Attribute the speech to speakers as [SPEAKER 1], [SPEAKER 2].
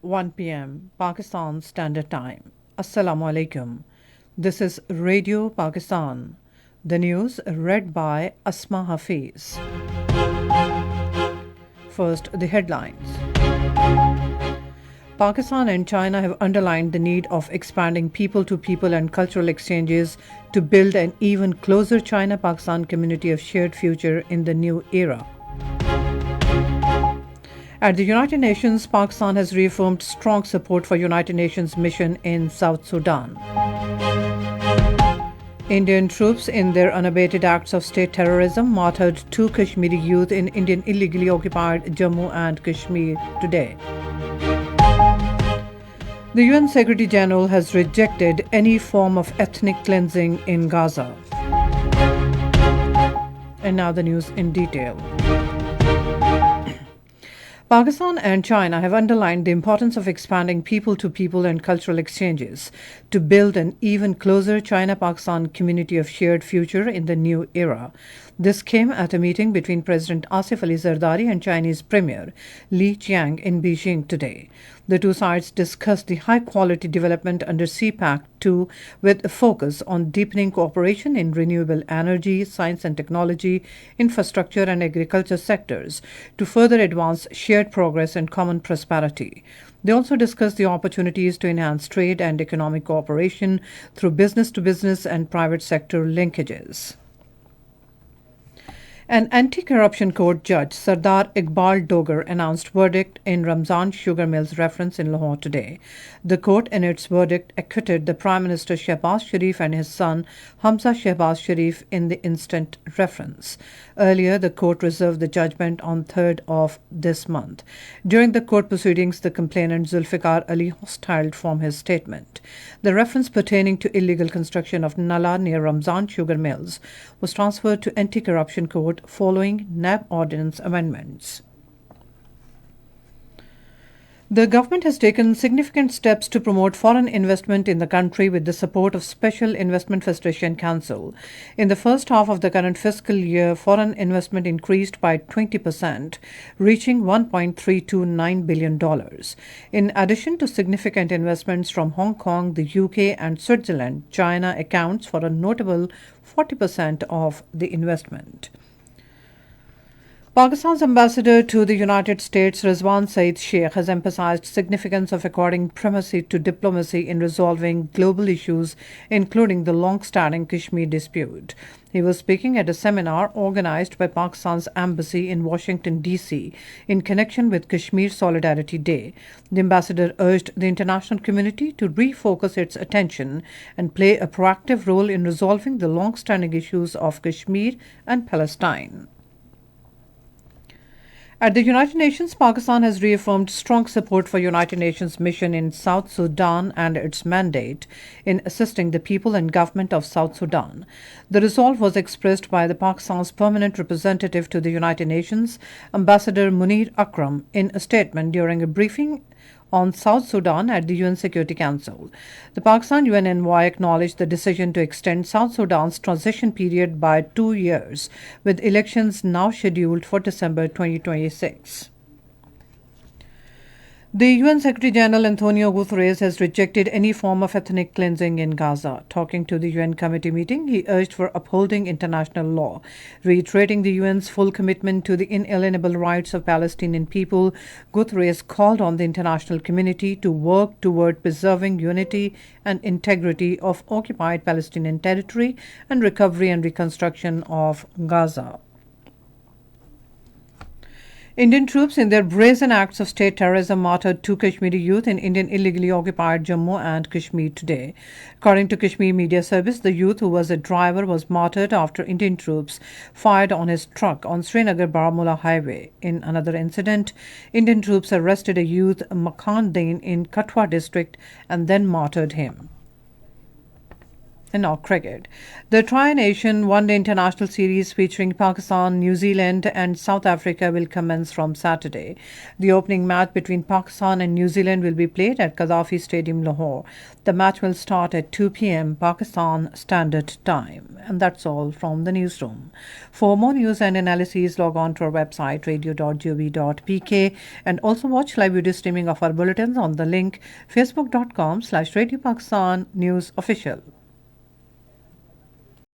[SPEAKER 1] 1 p.m. Pakistan Standard Time. Assalamu alaikum. This is Radio Pakistan. The news read by Asma Hafiz. First, the headlines. Pakistan and China have underlined the need of expanding people-to-people and cultural exchanges to build an even closer China-Pakistan community of shared future in the new era. At the United Nations, Pakistan has reaffirmed strong support for United Nations mission in South Sudan. Indian troops, in their unabated acts of state terrorism, martyred 2 Kashmiri youth in Indian illegally occupied Jammu and Kashmir today. The UN Secretary General has rejected any form of ethnic cleansing in Gaza. And now the news in detail. Pakistan and China have underlined the importance of expanding people-to-people and cultural exchanges to build an even closer China-Pakistan community of shared future in the new era. This came at a meeting between President Asif Ali Zardari and Chinese Premier Li Qiang in Beijing today. The two sides discussed the high-quality development under CPAC-2 with a focus on deepening cooperation in renewable energy, science and technology, infrastructure and agriculture sectors to further advance shared progress and common prosperity. They also discussed the opportunities to enhance trade and economic cooperation through business-to-business and private sector linkages. An anti-corruption court judge, Sardar Iqbal Dogar, announced verdict in Ramzan Sugar Mill's reference in Lahore today. The court, in its verdict, acquitted the Prime Minister Shehbaz Sharif and his son Hamza Shehbaz Sharif in the instant reference. Earlier, the court reserved the judgment on 3rd of this month. During the court proceedings, the complainant Zulfikar Ali hostiled from his statement. The reference pertaining to illegal construction of Nala near Ramzan Sugar Mills was transferred to anti-corruption court following NAB ordinance amendments. The government has taken significant steps to promote foreign investment in the country with the support of Special Investment Facilitation Council. In the first half of the current fiscal year, foreign investment increased by 20%, reaching $1.329 billion. In addition to significant investments from Hong Kong, the UK and Switzerland, China accounts for a notable 40% of the investment. Pakistan's ambassador to the United States, Rizwan Saeed Sheikh, has emphasized significance of according primacy to diplomacy in resolving global issues, including the long-standing Kashmir dispute. He was speaking at a seminar organized by Pakistan's embassy in Washington, D.C., in connection with Kashmir Solidarity Day. The ambassador urged the international community to refocus its attention and play a proactive role in resolving the long-standing issues of Kashmir and Palestine. At the United Nations, Pakistan has reaffirmed strong support for United Nations mission in South Sudan and its mandate in assisting the people and government of South Sudan. The resolve was expressed by the Pakistan's permanent representative to the United Nations, Ambassador Munir Akram, in a statement during a briefing on South Sudan at the UN Security Council. The Pakistan UN envoy acknowledged the decision to extend South Sudan's transition period by 2 years, with elections now scheduled for December 2026. The UN Secretary General Antonio Guterres has rejected any form of ethnic cleansing in Gaza. Talking to the UN committee meeting, he urged for upholding international law. Reiterating the UN's full commitment to the inalienable rights of Palestinian people, Guterres called on the international community to work toward preserving unity and integrity of occupied Palestinian territory and recovery and reconstruction of Gaza. Indian troops, in their brazen acts of state terrorism, martyred 2 Kashmiri youth in Indian illegally occupied Jammu and Kashmir today. According to Kashmir Media Service, the youth, who was a driver, was martyred after Indian troops fired on his truck on Srinagar-Baramulla highway. In another incident, Indian troops arrested a youth, Makhan Dain, in Katwa district and then martyred him. And now cricket. The Tri-Nation One-Day International Series featuring Pakistan, New Zealand and South Africa will commence from Saturday. The opening match between Pakistan and New Zealand will be played at Gaddafi Stadium, Lahore. The match will start at 2 p.m. Pakistan Standard Time. And that's all from the newsroom. For more news and analyses, log on to our website radio.gov.pk and also watch live video streaming of our bulletins on the link facebook.com/Radio Pakistan News Official.